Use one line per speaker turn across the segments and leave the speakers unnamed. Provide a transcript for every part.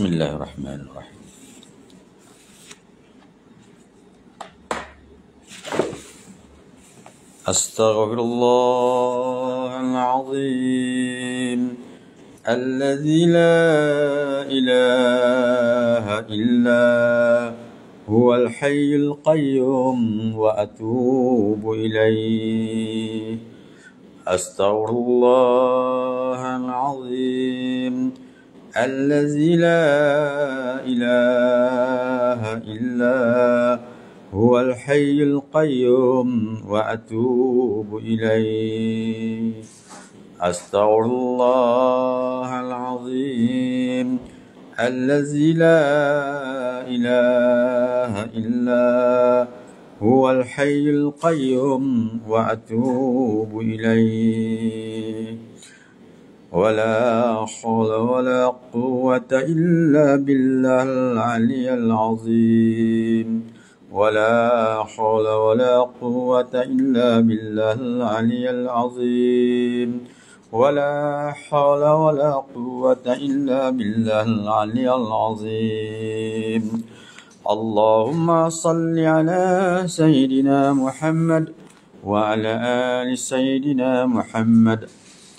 Bismillahirrahmanirrahim. Astaghfirullahal azim alladzi la ilaha illa huwal hayyul qayyum wa atubu ilaih. Astaghfirullahal azim الذي لا إله إلا هو الحي القيوم وأتوب إليه أستغفر الله العظيم الذي لا إله إلا هو الحي القيوم وأتوب إليه ولا حول ولا قوة إلا بالله العلي العظيم ولا حول ولا قوة إلا بالله العلي العظيم ولا حول ولا قوة إلا بالله العلي العظيم اللهم صل على سيدنا محمد وعلى آل سيدنا محمد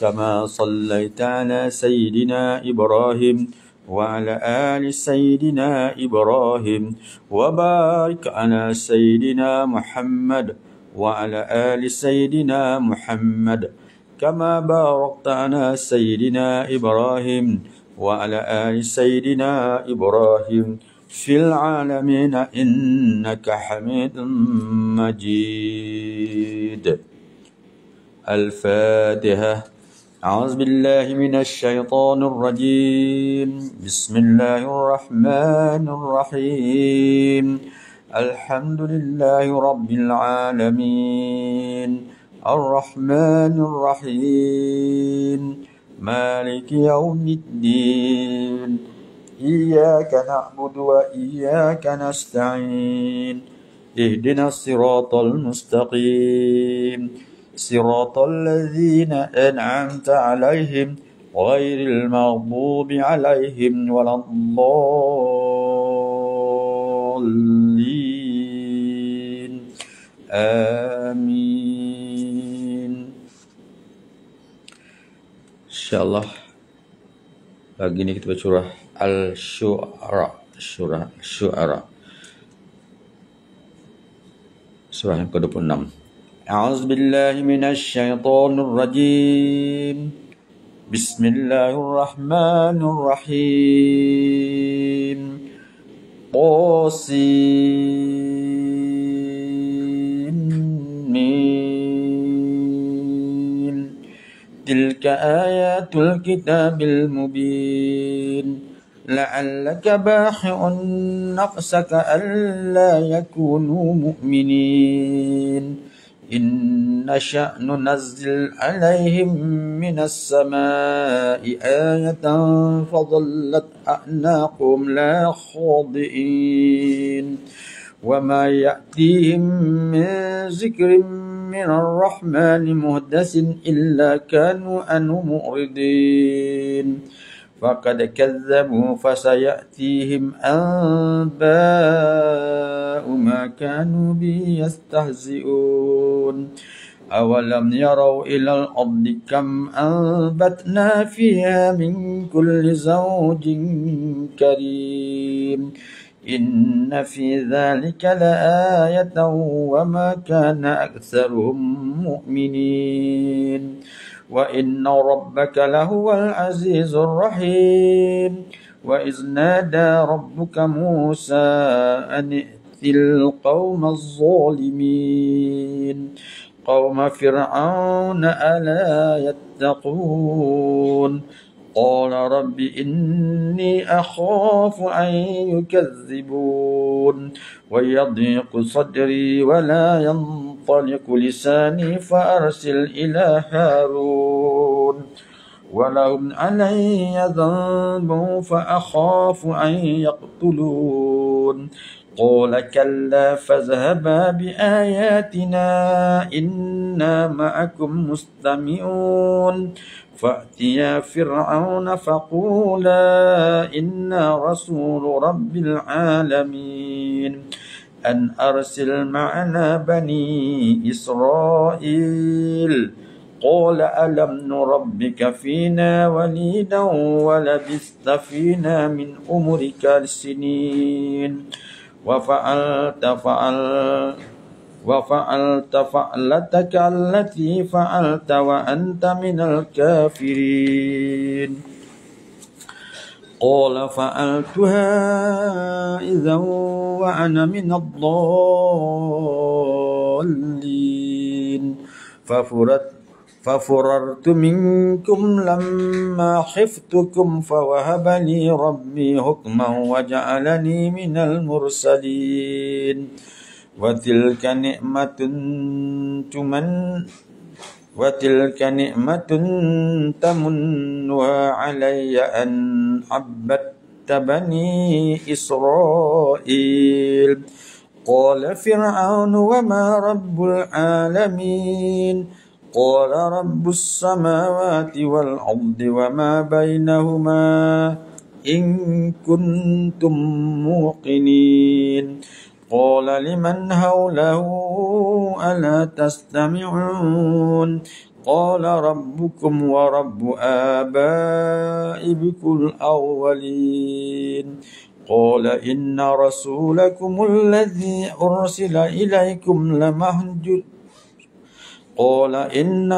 كما صليت على سيدنا إبراهيم وعلى آل سيدنا إبراهيم وبارك على سيدنا محمد وعلى آل سيدنا محمد كما باركت على سيدنا إبراهيم وعلى آل سيدنا إبراهيم في العالمين إنك حميد مجيد. الفاتحة. أعوذ بالله من الشيطان الرجيم. بسم الله الرحمن الرحيم. الحمد لله رب العالمين الرحمن الرحيم مالك يوم الدين إياك نعبد وإياك نستعين اهدنا الصراط المستقيم صراط الذين أنعمت عليهم غير المغضوب عليهم ولا الضالين آمين. InsyaAllah pagi ini kita baca surah Al-Syu'ara, surah yang ke-26. أعوذ بالله من الشيطان الرجيم. بسم الله الرحمن الرحيم. طاسين تلك آيات الكتاب المبين لعلك باخع نفسك ألا يكونوا مؤمنين إن نشأ ننزل عليهم من السماء آية فظلت أعناقهم لا خاضعين وما يأتيهم من ذكر من الرحمن مهدث إلا كانوا عنه معرضين فقد كذبوا فسيأتيهم أنباء ما كانوا به يستهزئون أولم يروا إلى الأرض كم أنبتنا فيها من كل زوج كريم إن في ذلك لآية وما كان أكثرهم مؤمنين وإن ربك لهو العزيز الرحيم وإذ نادى ربك موسى أن ائت القوم الظالمين قوم فرعون ألا يتقون قال رب إني أخاف أن يكذبون ويضيق صدري ولا ينطلق لساني فأرسل إلى هارون ولهم علي ذنب فأخاف أن يقتلون قال كلا فاذهبا بآياتنا إنا معكم مستمعون فأتيا فرعون فقولا إنا رسول رب العالمين أن أرسل معنا بني إسرائيل قال ألم نربك فينا وليدا ولبثت فينا من أمرك السنين وفعلت فعلتك التي فعلت وأنت من الكافرين قال فعلتها إذا وأنا من الضالين ففررت منكم لما خفتكم فوهب لي ربي حكما وجعلني من المرسلين وتلك نعمة تمنها علي أن عبدت بني إسرائيل قال فرعون وما رب العالمين قال رب السماوات والأرض وما بينهما إن كنتم موقنين قال لمن حوله ألا تستمعون قال ربكم ورب آبائكم الأولين قال إن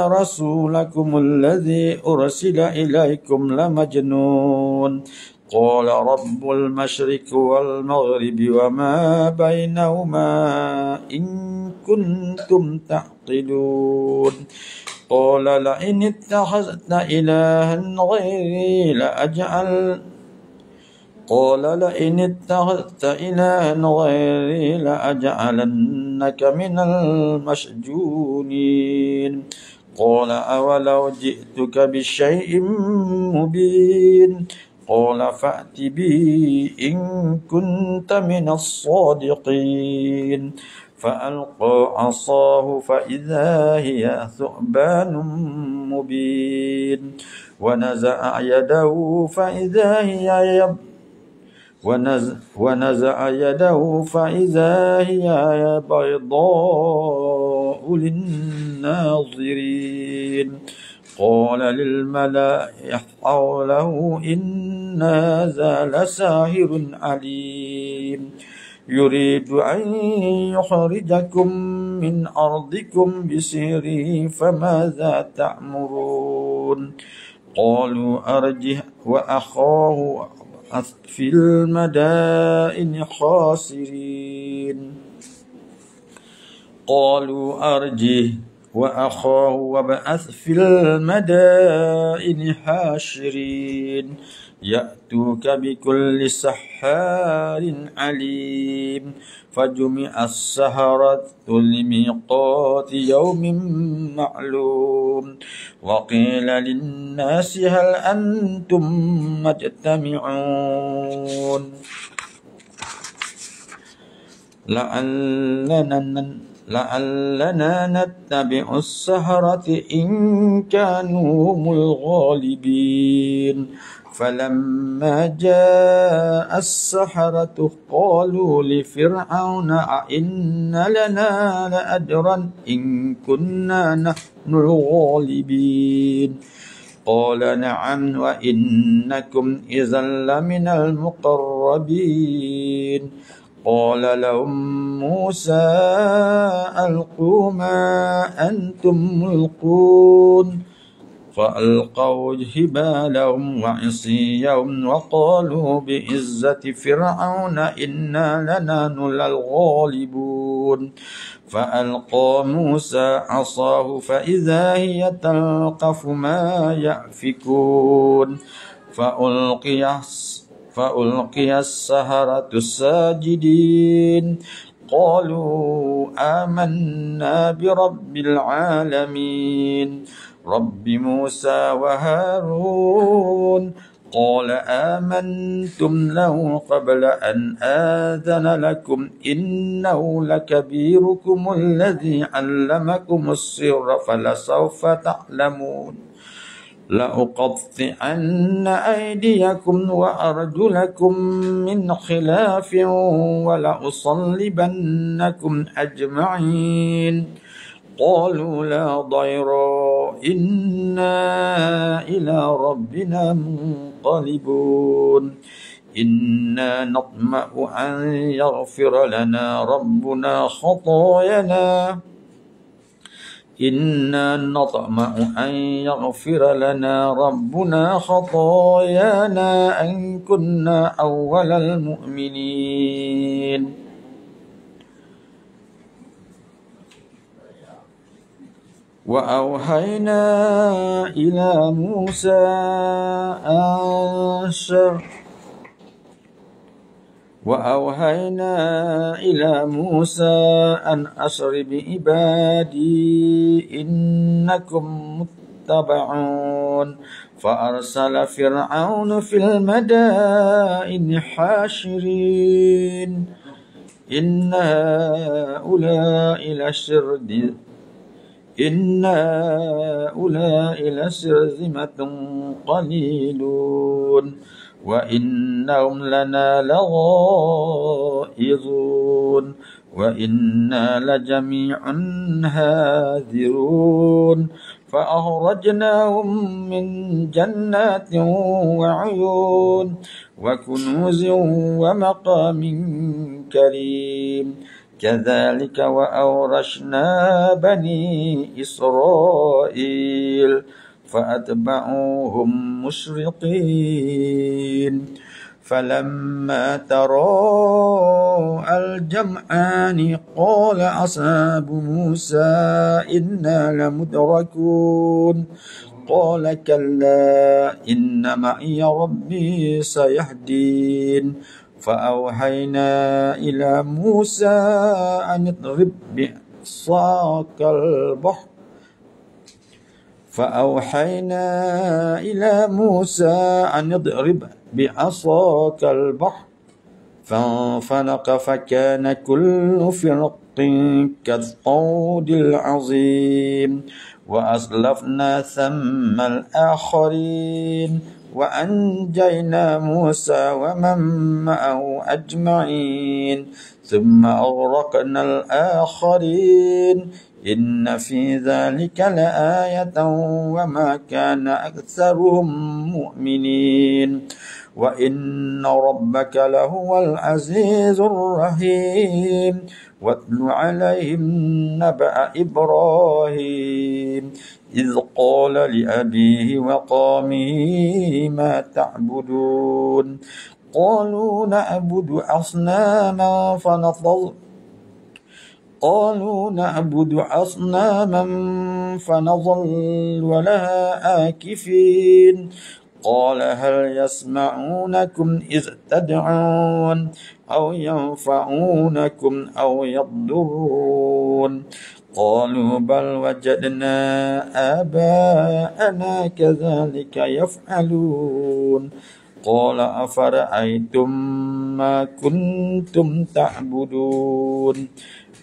رسولكم الذي أرسل إليكم لمجنون قال رب المشرق والمغرب وما بينهما إن كنتم تعقلون قال لئن اتخذت إلها غيري لأجعلنك من المسجونين قال أولو جئتك بشيء مبين قال فأت به إن كنت من الصادقين فألقى عصاه فإذا هي ثعبان مبين ونزع يده فإذا هي بيضاء للناظرين قال للملأ حوله إن هذا لساحر عليم يريد أن يخرجكم من أرضكم بسحره فماذا تأمرون قالوا أرجه وأخاه في المدائن خاسرين قالوا أرجه وأخاه وابعث في المدائن حاشرين يأتوك بكل سحار عليم فجمع السحرة لميقات يوم معلوم وقيل للناس هل أنتم مجتمعون لعلنا نتبع السحرة إن كانوا هم الغالبين فلما جاء السحرة قالوا لفرعون أئن لنا لأجرا إن كنا نحن الغالبين قال نعم وإنكم إذا لمن المقربين قال لهم موسى ألقوا ما أنتم ملقون فألقوا حبالهم وعصيهم وقالوا بعزة فرعون إنا لنحن الغالبون فألقى موسى عصاه فإذا هي تلقف ما يأفكون فألقي السحرة ساجدين قالوا آمنا برب العالمين رب موسى وهارون قال آمنتم له قبل أن آذن لكم إنه لكبيركم الذي علمكم السر فلسوف تعلمون لأقطعن أيديكم وأرجلكم من خلاف ولأصلبنكم أجمعين قالوا لا ضير إنا إلى ربنا منقلبون إنا نطمع أن يغفر لنا ربنا خطايانا إنا نطمع أن يغفر لنا ربنا خطايانا أن كنا أول المؤمنين وأوحينا إلى موسى أن أسر بعبادي إنكم متبعون فأرسل فرعون في المدائن حاشرين إن هؤلاء لشرذمة قليلون وإنهم لنا لغائظون وإنا لجميع هاذرون فأخرجناهم من جنات وعيون وكنوز ومقام كريم كذلك وأورثنا بني إسرائيل فأتبعوهم مشرقين فلما تراءى الجمعان قال أصحاب موسى إنا لمدركون قال كلا إن معي ربي سيهدين فأوحينا إلى موسى أن اضرب بعصاك البحر فانفلق فكان كل فرق كالطود العظيم وأزلفنا ثم الآخرين وأنجينا موسى ومن معه أجمعين ثم أغرقنا الآخرين إن في ذلك لآية وما كان أكثرهم مؤمنين وإن ربك لهو العزيز الرحيم واتل عليهم نبأ إبراهيم إذ قال لأبيه وقومه ما تعبدون قالوا نعبد أصناما فنظل لها آكفين قال هل يسمعونكم إذ تدعون أو ينفعونكم أو يضرون قالوا بل وجدنا آباءنا كذلك يفعلون قال أفرأيتم ما كنتم تعبدون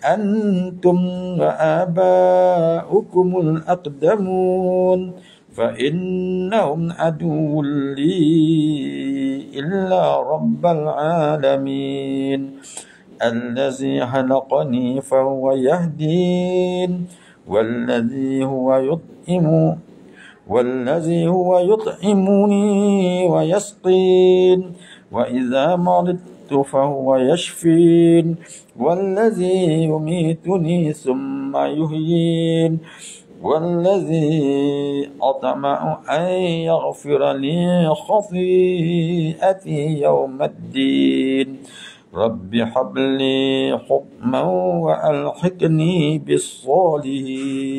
أنتم وآباؤكم الأقدمون فإنهم عدو لي إلا رب العالمين الذي خلقني فهو يهدين والذي هو يطعمني ويسقين وإذا مرضت فهو يشفين والذي يميتني ثم يحيين والذي أطمع أن يغفر لي خطيئتي يوم الدين رب هب لي حكما وألحقني بالصالحين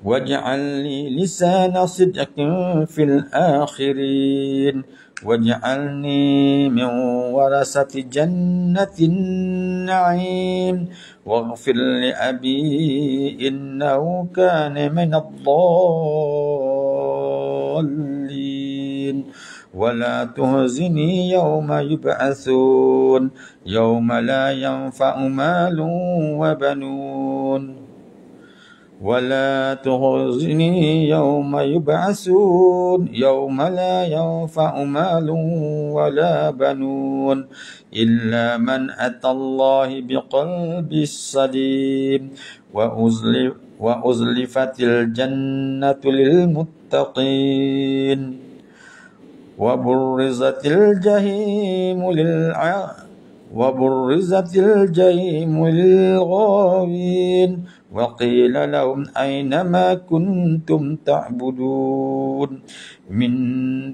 واجعل لي لسان صدق في الآخرين واجعلني من ورثة جنة النعيم واغفر لأبي إنه كان من الضالين الضالين ولا تهزني يوم يبعثون يوم لا ينفع مال وبنون ولا تخزني يوم يبعثون يوم لا ينفع مال ولا بنون إلا من أتى الله بقلب سليم وأزلفت الجنة للمتقين وبرزت الجحيم للغاوين وقيل لهم أين ما كنتم تعبدون من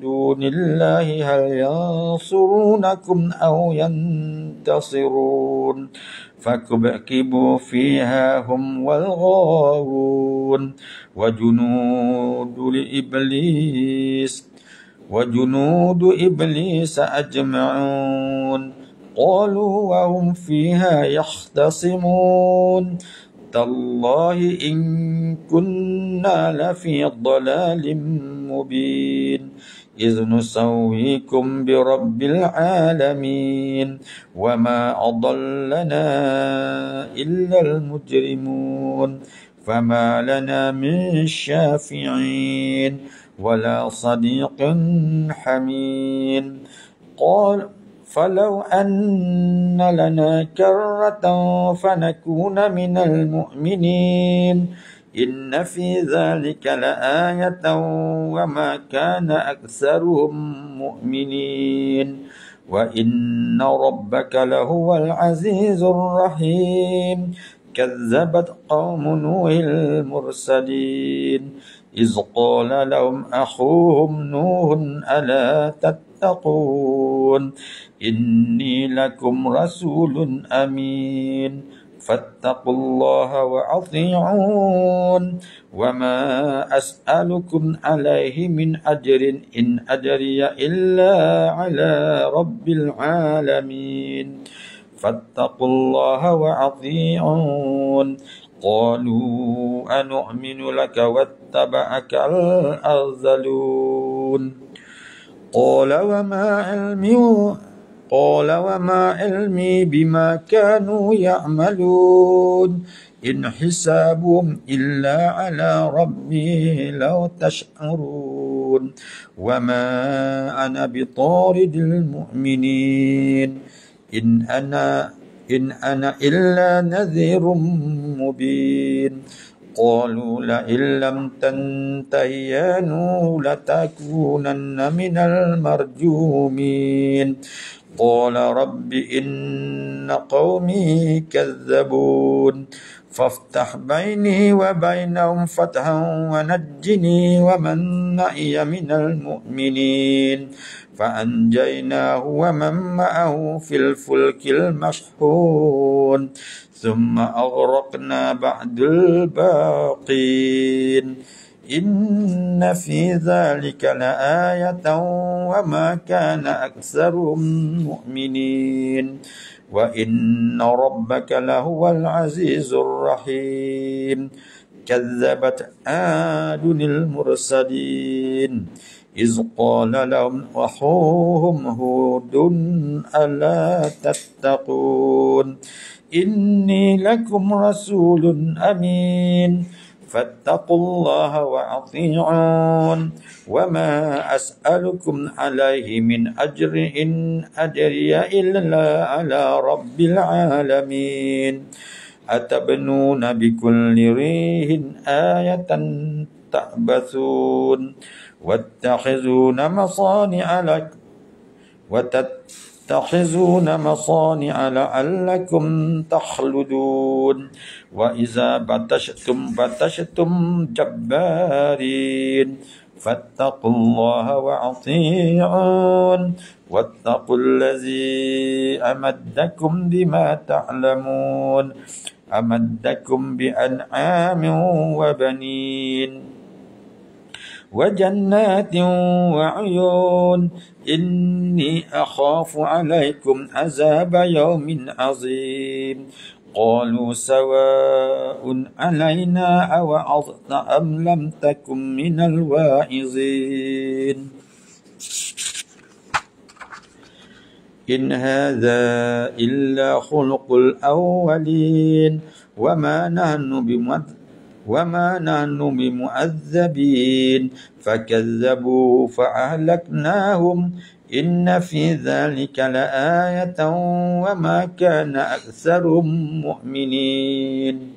دون الله هل ينصرونكم أو ينتصرون فكبكبوا فيها هم والغاوون وجنود إبليس أجمعون قالوا وهم فيها يختصمون تالله إن كنا لفي ضلال مبين إذ نسويكم برب العالمين وما أضلنا إلا المجرمون فما لنا من شافعين ولا صديق حميم قال فلو أن لنا كرة فنكون من المؤمنين إن في ذلك لآية وما كان أكثرهم مؤمنين وإن ربك لهو العزيز الرحيم كذبت قوم نوح المرسلين إذ قال لهم أخوهم نوح ألا تتقون إني لكم رسول أمين فاتقوا الله وأطيعون وما أسألكم عليه من أجر إن أجري إلا على رب العالمين فاتقوا الله وأطيعون قالوا أنؤمن لك واتبعك الأرذلون قال وما علمي بما كانوا يعملون إن حسابهم إلا على ربي لو تشعرون وما أنا بطارد المؤمنين إن أنا إلا نذير مبين قالوا لئن لم تنته يا نوح لتكونن من المرجومين قال رب إن قومي كذبون فافتح بيني وبينهم فتحا ونجني ومن معي من المؤمنين فأنجيناه ومن معه في الفلك المشحون ثم أغرقنا بعد الباقين إن في ذلك لآية وما كان أكثرهم مؤمنين وإن ربك لهو العزيز الرحيم كذبت عاد المرسلين إذ قال لهم أخوهم هود ألا تتقون إني لكم رسول أمين فاتقوا الله وأطيعون وما أسألكم عليه من أجر إن أجري إلا على رب العالمين أتبنون بكل ريح آية تعبثون وتتخذون مصانع لعلكم تخلدون وإذا بطشتم جبارين فاتقوا الله وأطيعون واتقوا الذي أمدكم بما تعلمون أمدكم بأنعام وبنين وجنات وعيون إني أخاف عليكم عذاب يوم عظيم قالوا سواء علينا أوعظت أم لم تكن من الواعظين إن هذا إلا خلق الأولين وما نحن بمعذبين فكذبوا فأهلكناهم إن في ذلك لآية وما كان أكثرهم مؤمنين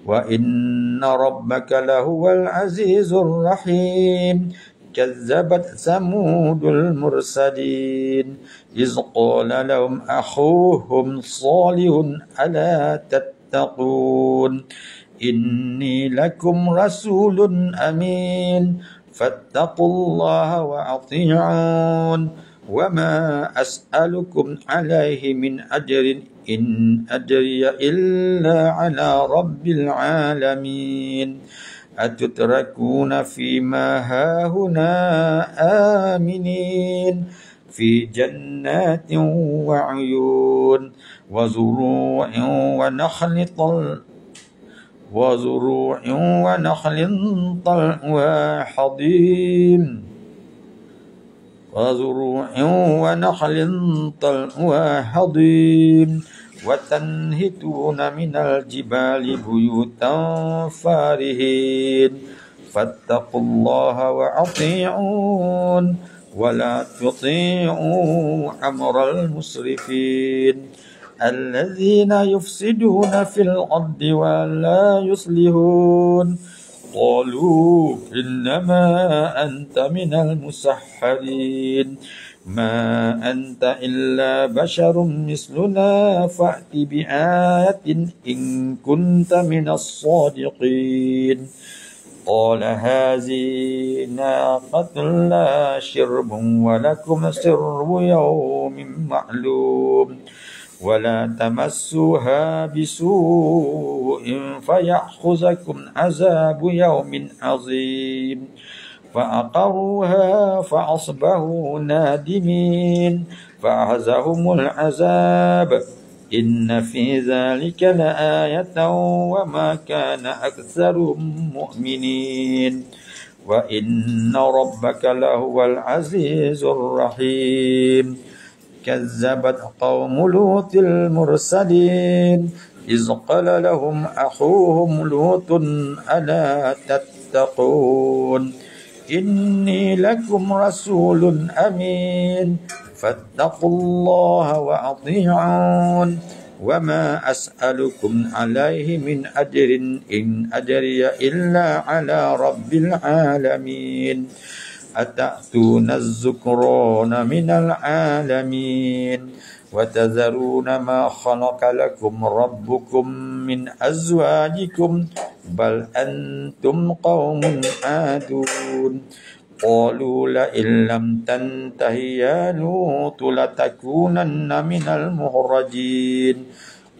وإن ربك لهو العزيز الرحيم كذبت ثمود المرسلين إذ قال لهم أخوهم صالح ألا تتقون إني لكم رسول أمين فاتقوا الله وأطيعون وما أسألكم عليه من أجر إن أجري إلا على رب العالمين أتتركون فيما هاهنا آمنين في جنات وعيون وزروع ونخل طلعها حضيم وتنهتون من الجبال بيوتا فارهين فاتقوا الله وأطيعون ولا تطيعوا أمر المسرفين الذين يفسدون في الأرض ولا يصلحون قالوا إنما أنت من المسحرين ما أنت إلا بشر مثلنا فأت بآية إن كنت من الصادقين قال هذه ناقة لا شرب ولكم شرب يوم معلوم ولا تمسوها بسوء فيأخذكم عذاب يوم عظيم فعقروها فأصبحوا نادمين فأخذهم العذاب إن في ذلك لآية وما كان أكثرهم مؤمنين وإن ربك لهو العزيز الرحيم كذبت قوم لوط المرسلين إذ قال لهم أخوهم لوط ألا تتقون إني لكم رسول أمين فاتقوا الله وأطيعون وما أسألكم عليه من أجر إن أجري إلا على رب العالمين أتأتون الذكران من العالمين وتذرون ما خلق لكم ربكم من أزواجكم بل أنتم قوم عادون قالوا لئن لم تنته يا لوط لتكونن من المخرجين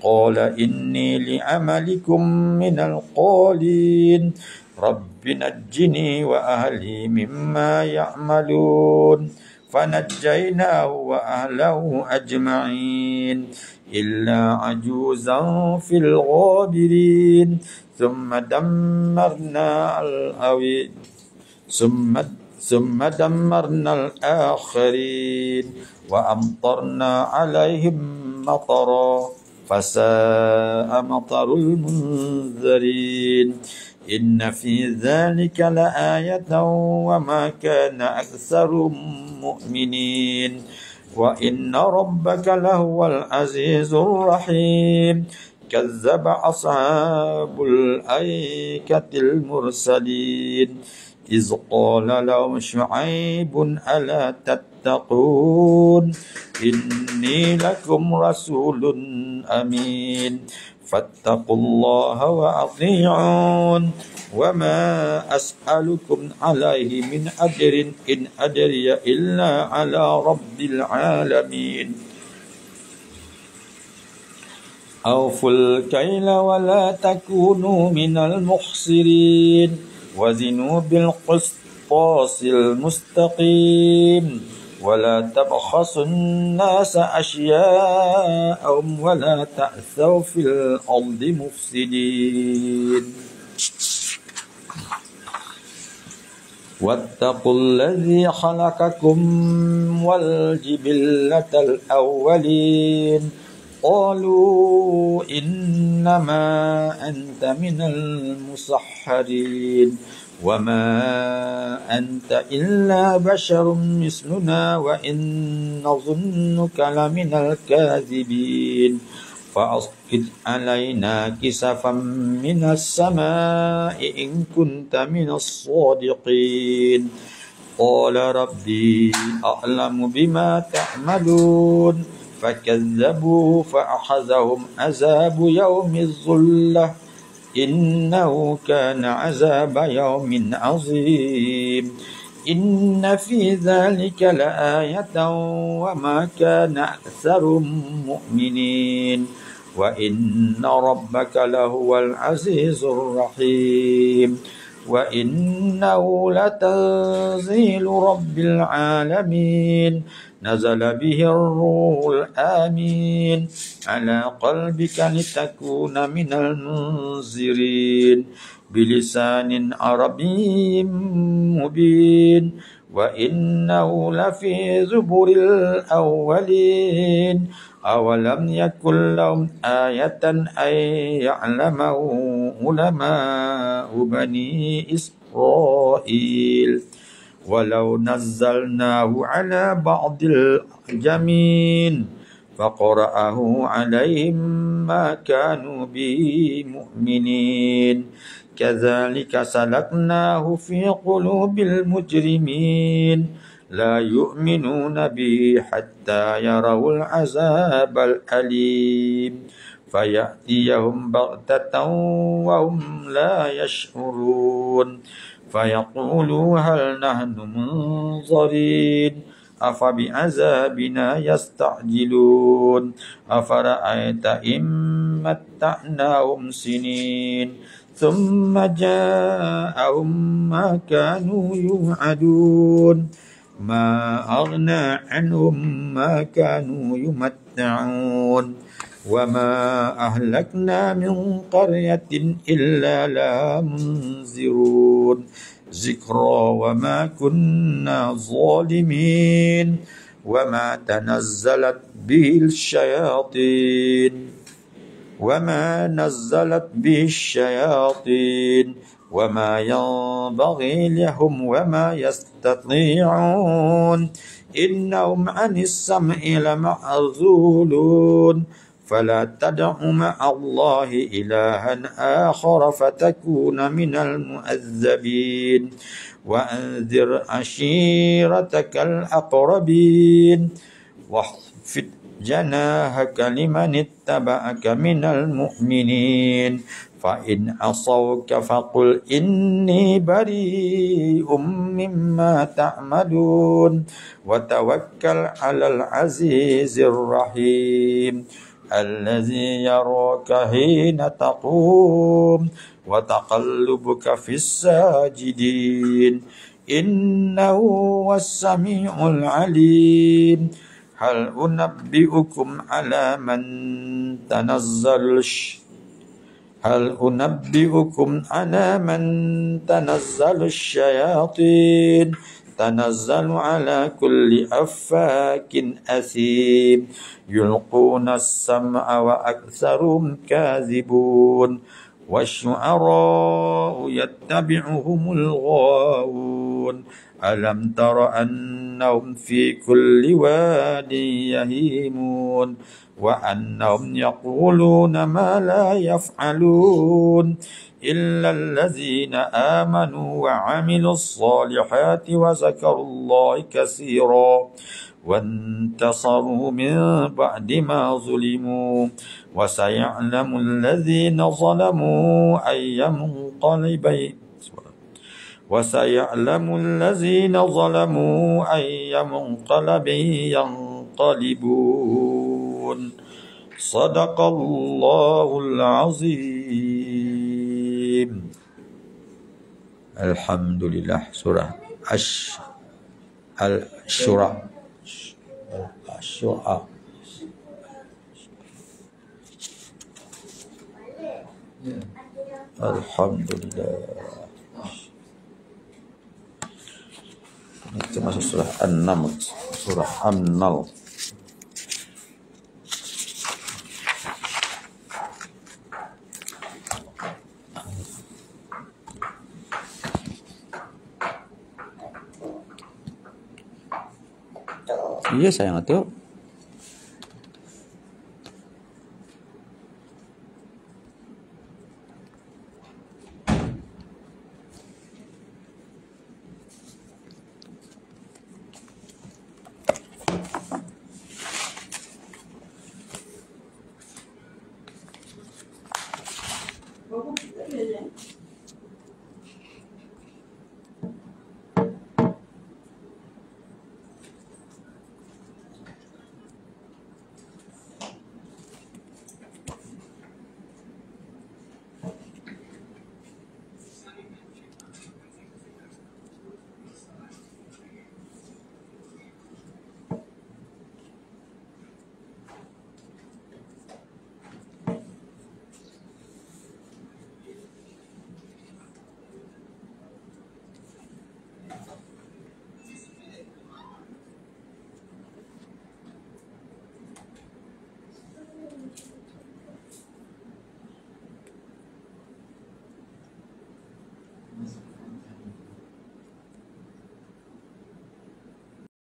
قال إني لعملكم من القالين رب نجني وأهلي مما يعملون فنجيناه وأهله أجمعين إلا عجوزا في الغابرين ثم دمرنا الآخرين وأمطرنا عليهم مطرا فساء مطر المنذرين إن في ذلك لآية وما كان أكثرهم مؤمنين وإن ربك لهو العزيز الرحيم كذب أصحاب الأيكة المرسلين إذ قال لهم شعيب ألا تتقون إني لكم رسول أمين فاتقوا الله وأطيعون وما أسألكم عليه من أجر إن أجري إلا على رب العالمين أوفوا الكيل ولا تكونوا من المخسرين وزنوا بالقسطاس المستقيم ولا تبخسوا الناس أشياءهم ولا تعثوا في الأرض مفسدين واتقوا الذي خلقكم والجبلة الأولين قالوا إنما أنت من المسحرين وما أنت إلا بشر مثلنا وإن نظنك لمن الكاذبين فأسقط علينا كسفا من السماء إن كنت من الصادقين قال ربي أعلم بما تعملون فكذبوه فأخذهم عذاب يوم الظلة إنه كان عذاب يوم عظيم إن في ذلك لآية وما كان أكثرهم مؤمنين وإن ربك لهو العزيز الرحيم وإنه لتنزيل رب العالمين نزل به الروح الآمين على قلبك لتكون من المنذرين بلسان عربي مبين وإنه لفي زبر الأولين أولم يكن لهم آية أن يعلمه علماء بني إسرائيل ولو نزلناه على بعض الأعجمين فقرأه عليهم ما كانوا به مؤمنين كذلك سلكناه في قلوب المجرمين لا يؤمنون به حتى يروا العذاب الأليم فيأتيهم بغتة وهم لا يشعرون فيقولوا هل نحن منظرين أفبعذابنا يستعجلون أفرأيت إن متعناهم سنين ثم جاءهم ما كانوا يوعدون ما أغنى عنهم ما كانوا يمتعون وما أهلكنا من قرية إلا لها منذرون ذكرى وما كنا ظالمين وما تنزلت به الشياطين وما ينبغي لهم وما يستطيعون إنهم عن السمع لمعزولون فلا تدع مع الله إلها آخر فتكون من المؤذبين وأنذر عشيرتك الأقربين واخفض جناحك لمن اتبعك من المؤمنين فإن عصوك فقل إني بريء مما تعملون وتوكل على العزيز الرحيم الذي يراك حين تقوم وتقلبك في الساجدين إنه هو السميع العليم هل أنبئكم على من تنزل الشياطين تنزل على كل أفاك أثيم يلقون السمع وأكثرهم كاذبون والشعراء يتبعهم الغاوون ألم تر أنهم في كل واد يهيمون وأنهم يقولون ما لا يفعلون إلا الذين آمنوا وعملوا الصالحات وذكروا الله كثيرا وانتصروا من بعد ما ظلموا وسيعلم الذين ظلموا أي منقلب ينقلبون صدق الله العظيم. Alhamdulillah. Surah Al-Syura Syu'a. Alhamdulillah. Kita masuk surah An-Naml. Surah An-Naml. Iya sayang, tengok.